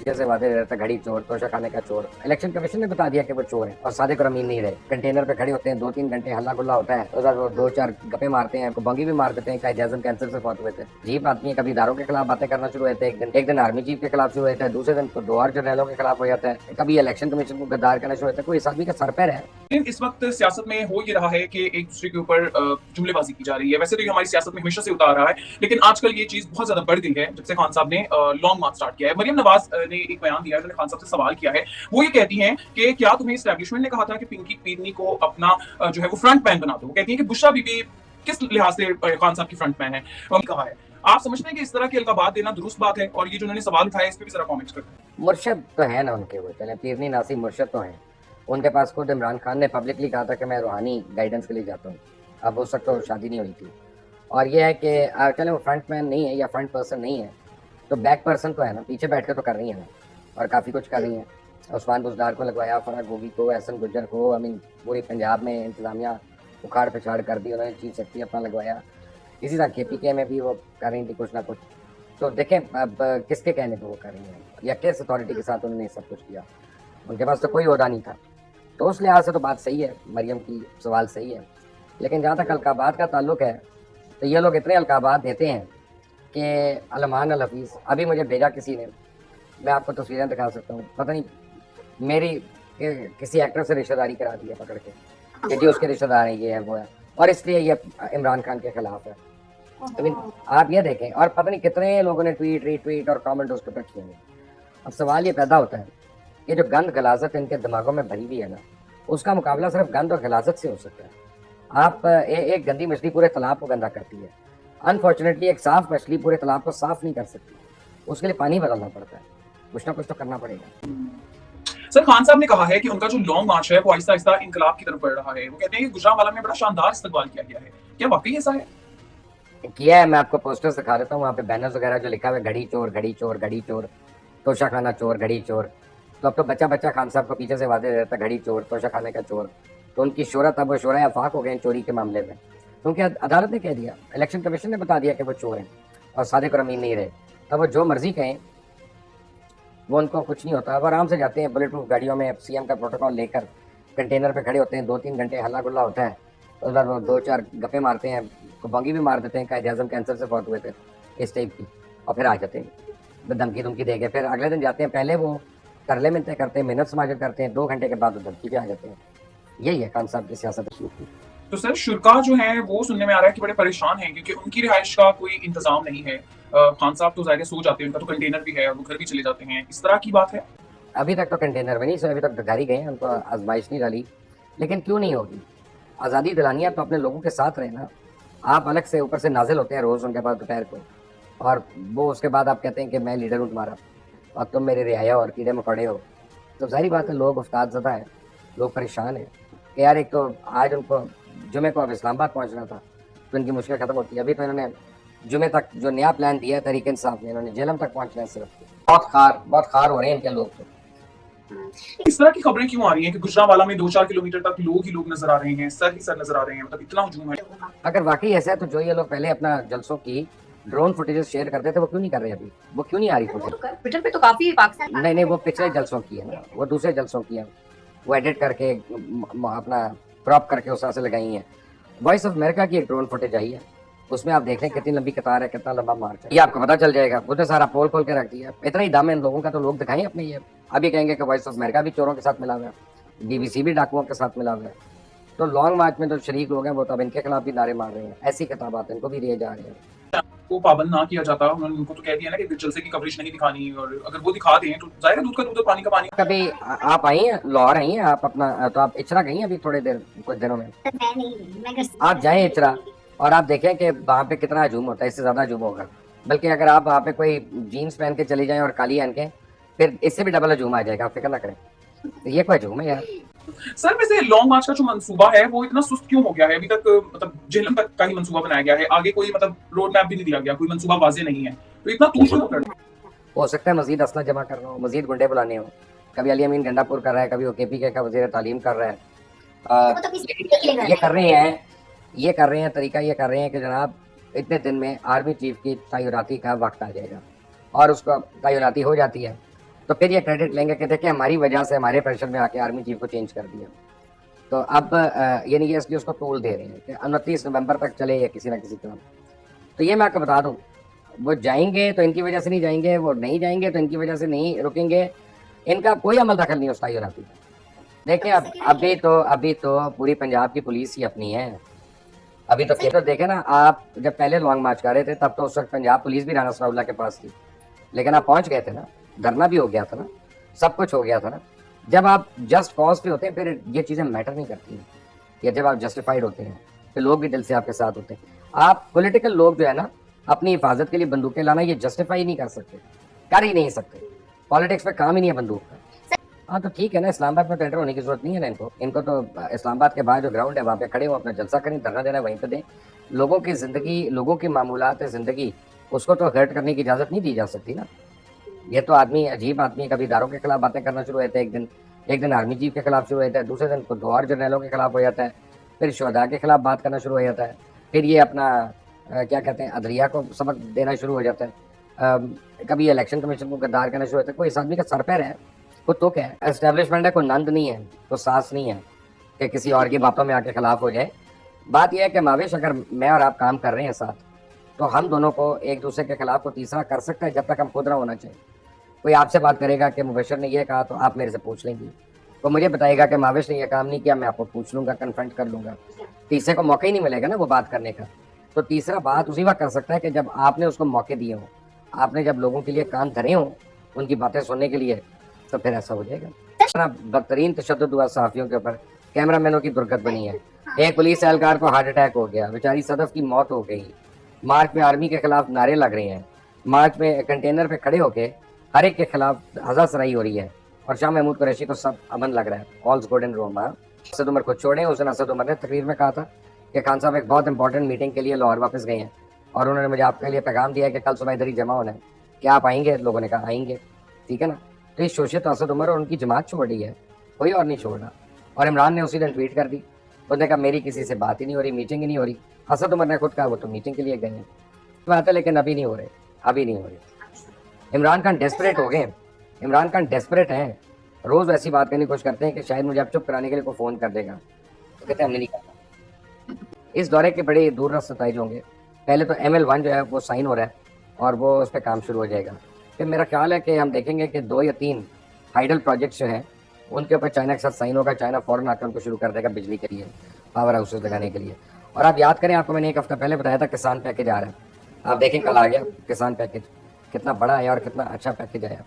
जैसे वादे रहता घड़ी चोर तोशा खाने का चोर। इलेक्शन कमीशन ने बता दिया कि वो चोर है और सादिक और अमीन नहीं रहे। कंटेनर पे खड़े होते हैं 2-3 घंटे, हल्ला गुल्ला होता है, उधर वो 2-4 गप्पे मारते हैं, बंगी भी मार देते हैं। कायदे आज़म कैंसर से फौत हुए थे। अजीब आदमी है, कभी इदारों के खिलाफ बातें करना शुरू होते हैं। एक दिन आर्मी चीफ के खिलाफ शुरू होता है, दूसरे दिन 2 और जर्नलों के खिलाफ हो जाता है, कभी इलेक्शन कमीशन को गद्दार करना शुरू होता है। कोई इस आदमी का सर पैर है? लेकिन इस वक्त सियासत में हो ये रहा है कि एक दूसरे के ऊपर जुमलेबाजी की जा रही है। वैसे तो ये हमारी सियासत में हमेशा से उतार रहा है, लेकिन आजकल ये चीज बहुत ज्यादा बढ़ गई है जब से खान साहब ने लॉन्ग मार्च स्टार्ट किया है। मरियम नवाज ने एक बयान दिया है, उन्होंने खान साहब से सवाल किया है। वो ये कहती हैं कि क्या तुम्हें इस्टेब्लिशमेंट ने कहा था कि पिंकी पीरनी को अपना जो है वो फ्रंट मैन बना दो। वो कहती है कि बुशरा बीबी किस लिहाज से खान साहब की फ्रंट मैन है, कहा है। आप समझते हैं कि इस तरह की अलकाबात देना दुरुस्त बात है? और ये जो उन्होंने सवाल उठाया इस पर भी जरा कॉमेंट्स करते हैं। मुर्शद तो है ना उनके, वो चले पीरनी नासी मुर्शद तो हैं उनके पास। खुद इमरान खान ने पब्लिकली कहा था कि मैं रूहानी गाइडेंस के लिए जाता हूँ। अब उस वक्त तो शादी नहीं हुई थी। और ये है कि चले वो फ्रंट मैन नहीं है या फ्रंट पर्सन नहीं है तो बैक पर्सन तो है ना, पीछे बैठ के तो कर रही है ना, और काफ़ी कुछ कर रही है। उस्मान बुजदार को लगवाया, फराग गोगी को, एहसन गुज्जर को, आई मीन पूरी पंजाब में इंतजामिया उखाड़ पिछाड़ कर दी उन्होंने, चीफ सेक्रेटरी अपना लगवाया। इसी तरह KPK में भी वो कर रही थी कुछ ना कुछ। तो देखें अब किसके कहने पर वो कर रही हैं या किस अथॉरिटी के साथ उन्होंने सब कुछ किया। उनके पास तो कोई ओहदा नहीं था। तो उस लिहाज से तो बात सही है, मरियम की सवाल सही है। लेकिन जहाँ तक अलकाबात का ताल्लुक है तो ये लोग इतने अलकाबात देते हैं कि अलमान अल हफीज़, अभी मुझे भेजा किसी ने, मैं आपको तस्वीरें दिखा सकता हूँ, पता नहीं मेरी किसी एक्टर से रिश्तेदारी करा दी है पकड़ के कि जी उसके रिश्तेदार हैं, ये है वो है, और इसलिए ये इमरान खान के खिलाफ है। आई मीन आप ये देखें, और पता नहीं कितने लोगों ने ट्वीट रीट्वीट और कमेंट उस पर किए हैं। अब सवाल ये पैदा होता है कि जो गंद गलाजत इनके दिमागों में भरी हुई है ना, उसका मुकाबला सिर्फ गंद और गलाजत से हो सकता है। आप एक गंदी मछली पूरे तालाब को गंदा करती है। अनफॉर्चुनेटली एक साफ मछली पूरे तालाब को साफ नहीं कर सकती, उसके लिए पानी बदलना पड़ता है, कुछ ना कुछ तो करना पड़ेगा। सर, खान साहब ने कहा है कि उनका जो लॉन्ग मार्च है वो आहिस्ता आहिस्ता इनकलाब की तरफ बढ़ रहा है। वो कहते हैं कि गुजरांवाला में बड़ा शानदार इस्तकबाल किया गया है। क्या वाकई ऐसा है? किया है, मैं आपको पोस्टर्स दिखा देता हूँ, वहाँ पे बैनर्स वगैरह जो लिखा हुआ है, घड़ी चोर घड़ी चोर घड़ी चोर, तोशा खाना चोर घड़ी चोर। तो अब तो बच्चा बच्चा खान साहब को पीछे से वादे रहता घड़ी चोर तोशा खाने का चोर। तो उनकी शोहरत अब वो शोरा आफाक हो गए चोरी के मामले में, क्योंकि अदालत ने कह दिया, इलेक्शन कमीशन ने बता दिया कि वो चोर हैं और सादिक और अमीन नहीं रहे। तब वो जो मर्जी कहें, वो उनको कुछ नहीं होता। अब आराम से जाते हैं बुलेट प्रूफ गाड़ियों में, CM का प्रोटोकॉल लेकर कंटेनर पे खड़े होते हैं, 2-3 घंटे हल्ला गुल्ला होता है, उधर वो 2-4 गप्पे मारते हैं, बंगी भी मार देते हैं। कायदे आज़म कैंसर से फौत हुए थे, इस टाइप की, और फिर आ जाते हैं धमकी धमकी दे के। फिर अगले दिन जाते हैं, पहले वो तरले मिलते करते हैं, मिन्नत समाजत करते हैं, 2 घंटे के बाद वो धमकी पे आ जाते हैं। यही है खान साहब की सियासत। तो सर, शुरा जो है वो सुनने में आ रहा है कि बड़े परेशान हैं क्योंकि उनकी रिहाइश का कोई इंतजाम नहीं है। खान साहब तो जाहिर सो जाते हैं, उनका तो कंटेनर भी है और वो घर भी चले जाते हैं। इस तरह की बात है? अभी तक तो कंटेनर में नहीं, सो अभी तक घर ही गए हैं, उनको आजमाइश नहीं डाली। लेकिन क्यों नहीं होगी, आज़ादी दिलानी है तो अपने लोगों के साथ रहे ना। आप अलग से ऊपर से नाजिल होते हैं रोज़ उनके पास दोपहर को, और वो उसके बाद आप कहते हैं कि मैं लीडर हूँ तुम्हारा और तुम मेरे रियाया और कीड़े मकोड़े हो। तो जाहिर बात है लोग उस्ताद ज़दा है, लोग परेशान हैं कि यार एक तो आज उनको जुमे को अब इस्लामाबाद पहुँचना था तो इनकी मुश्किल ख़त्म होती है। अभी तो इन्होंने जुमे तक जो नया प्लान दिया है तहरीक इंसाफ ने, इन्होंने जेलम तक पहुँचना है सिर्फ। बहुत खार हो रहे हैं इनके लोग। तो इस तरह की खबरें क्यों आ रही हैं कि गुजरांवाला में 2-4 किलोमीटर तक लोग ही लोग नजर आ रहे हैं, सर ही सर नजर आ रहे हैं? मतलब इतना हुजूम है। अगर वाकई ऐसा है तो जो ये लोग पहले अपना जलसों की ड्रोन फुटेजेस शेयर करते थे वो क्यों नहीं कर रहे अभी? वो क्यों नहीं आ रही फुटेज? ट्विटर पे तो काफी पाकिस्तान नहीं, वो पिछले जलसों की है ना, वो दूसरे जलसों की है, वो एडिट करके अपना क्रॉप करके उस तरह से लगाई है। वॉइस ऑफ अमेरिका की एक ड्रोन फुटेज आई है, उसमें आप देख लें कितनी लंबी कतार है, कितना लंबा मार्च है, ये आपको पता चल जाएगा। वो तो सारा पोल खोल के रख दिया, इतना ही दम है इन लोगों का तो लोग दिखाएं अपने। ये अभी कहेंगे कि वॉइस ऑफ अमेरिका भी चोरों के साथ मिला हुआ है, BBC भी डाकुओं के साथ मिला हुआ है। तो लॉन्ग मार्च में जो शरीक लोग हैं वो तो अब इनके खिलाफ भी नारे मार रहे हैं, ऐसी किताबात इनको भी दिए जा रहे हैं। को पाबंद ना किया जाता, उन्होंने उनको तो कह दिया ना कि जलसे की कवरेज नहीं दिखानी, और अगर वो दिखा दें तो जाहिर है दूध का दूध और पानी का पानी। कभी आप आई हैं लाहौर, आई हैं आप अपना, तो आप इचरा गई हैं अभी थोड़े देर कुछ दिनों में? आप जाएं इचरा और आप देखें कि वहाँ पे कितना हजूम होता है, इससे ज़्यादा हजूम होगा। बल्कि अगर आप वहाँ पे कोई जीन्स पहन के चली जाएं और काली पहन के, फिर इससे भी डबल हजूम आ जाएगा, आप फिक्र ना करें। तो ये कोई हजूम है यार? सर, वैसे लॉन्ग मार्च का जो मंसूबा है वो इतना सुस्त क्यों हो गया है? अभी तक मतलब जेहलम तक का ही मंसूबा बनाया गया है, आगे कोई मतलब रोड मैप भी नहीं दिया गया, कोई मंसूबा वाजे नहीं है, तो इतना तूल क्यों कर? हो सकता है मजीद असला जमा करना हो, मजीद गुंडे बुलाने हो। कभी अली अमीन गंडापुर कर रहा है, कभी वो KPK का वज़ीर तालीम कर रहा है। ये कर रहे हैं तरीका ये कर रहे हैं कि जनाब इतने दिन में आर्मी चीफ की तैनाती का वक्त आ जाएगा, और उसका तैनाती हो जाती है तो फिर ये क्रेडिट लेंगे कि देखिए हमारी वजह से हमारे प्रेशर में आके आर्मी चीफ को चेंज कर दिया। तो अब यानी कि इसलिए उसको टूल दे रहे हैं कि 29 नवंबर तक चले या किसी ना किसी तरह। तो ये मैं आपको बता दूं, वो जाएंगे तो इनकी वजह से नहीं जाएंगे, वो नहीं जाएंगे तो इनकी वजह से नहीं रुकेंगे, इनका कोई अमल दखल नहीं होता। और देखिए अब अभी तो पूरी पंजाब की पुलिस ही अपनी है। अभी तो तो देखे ना आप, जब पहले लॉन्ग मार्च कर रहे थे तब तो उस वक्त पंजाब पुलिस भी राणा सनाउल्लाह के पास थी, लेकिन आप पहुंच गए थे ना, धरना भी हो गया था ना, सब कुछ हो गया था ना। जब आप जस्ट कॉज पे होते हैं फिर ये चीज़ें मैटर नहीं करती हैं, या जब आप जस्टिफाइड होते हैं फिर लोग भी दिल से आपके साथ होते हैं। आप पॉलिटिकल लोग जो है ना, अपनी हिफाजत के लिए बंदूकें लाना ये जस्टिफाई नहीं कर सकते, कर ही नहीं सकते। पॉलिटिक्स पे काम ही नहीं है बंदूक का। हाँ तो ठीक है ना, इस्लामाबाद में टेंडर होने की जरूरत नहीं है ना इनको तो इस्लामाबाद के बाहर जो ग्राउंड है वहाँ पे खड़े हो, अपना जलसा करें, धरना देना वहीं पे दें। लोगों की ज़िंदगी, लोगों की मामूलात ज़िंदगी, उसको तो हर्ट करने की इजाज़त नहीं दी जा सकती ना। ये तो आदमी अजीब आदमी, कभी इदारों के खिलाफ बातें करना शुरू होते हैं, एक दिन आर्मी चीफ के खिलाफ शुरू होता है, दूसरे दिन तो 2 और जर्नलों के खिलाफ हो जाता है, फिर शहदा के खिलाफ बात करना शुरू हो जाता है, फिर ये अपना क्या कहते हैं अदलिया को सबक देना शुरू हो जाता है, कभी इलेक्शन कमीशन को गद्दार करना शुरू होता है। कोई इस आदमी का सर पैर है, को तो क्या है, एस्टेब्लिशमेंट है, कोई नंद नहीं है, कोई सास नहीं है कि किसी और की बातों में आके खिलाफ हो जाए। बात यह है कि मावेश, अगर मैं और आप काम कर रहे हैं साथ, तो हम दोनों को एक दूसरे के खिलाफ को तीसरा कर सकता है जब तक हम खुद ना होना चाहिए। कोई आपसे बात करेगा कि मुबशर ने यह कहा तो आप मेरे से पूछ लेंगे, तो मुझे बताएगा कि मावेश ने यह काम नहीं किया, मैं आपको पूछ लूंगा, कन्फ्रंट कर लूंगा। तीसरे को मौका ही नहीं मिलेगा ना वो बात करने का। तो तीसरा बात उसी वक्त कर सकता है कि जब आपने उसको मौके दिए हों, आपने जब लोगों के लिए कान धरे हों उनकी बातें सुनने के लिए, तो फिर ऐसा हो जाएगा। बदतरीन तशद्दुद हुआ सहाफियों के ऊपर, कैमरामैनों की दुर्गत बनी है। एक पुलिस एहलकार को हार्ट अटैक हो गया, बेचारी सदफ की मौत हो गई। मार्च में आर्मी के खिलाफ नारे लग रहे हैं, मार्च में कंटेनर पे खड़े होके हर एक के खिलाफ हज़ासराई हो रही है, और शाह महमूद कुरैशी को सब अमन लग रहा है, ऑल्स गुड इन रोम। असद उमर को छोड़ें, उस दिन असद उमर ने तकरीर में कहा था कि खान साहब एक बहुत इंपॉर्टेंट मीटिंग के लिए लाहौर वापस गए हैं, और उन्होंने मुझे आपके लिए पैगाम दिया है कि कल सुबह इधर ही जमा होना है, क्या आप आएंगे? लोगों ने कहा आएंगे, ठीक है ना। तो इस शोशे तो असद उमर और उनकी जमात छोड़ रही है, कोई और नहीं छोड़ रहा। और इमरान ने उसी दिन ट्वीट कर दी, उसने कहा मेरी किसी से बात ही नहीं हो रही, मीटिंग ही नहीं हो रही। असद उमर ने खुद कहा वो तो मीटिंग के लिए गए हैं, बात है, लेकिन अभी नहीं हो रहे, अभी नहीं हो रही। इमरान खान डेस्परेट हो गए, इमरान खान डेस्परेट हैं, रोज़ ऐसी बात करने की कोशिश करते हैं कि शायद मुझे अब चुप कराने के लिए कोई फ़ोन कर देगा, तो कहते हैं हमने नहीं करना। इस दौरे के बड़े दूर रस्त नतीजे होंगे। पहले तो ML1 जो है वो साइन हो रहा है और वो उस पर काम शुरू हो जाएगा। फिर मेरा ख्याल है कि हम देखेंगे कि 2 या 3 हाइडल प्रोजेक्ट्स जो हैं उनके ऊपर चाइना के साथ साइन होगा। चाइना फ़ौरन आकर उनको शुरू कर देगा बिजली के लिए, पावर हाउसेज लगाने के लिए। और आप याद करें, आपको मैंने 1 हफ्ता पहले बताया था किसान पैकेज आ रहा है, आप देखें कल आ गया किसान पैकेज, कितना बड़ा है और कितना अच्छा पैकेज आया।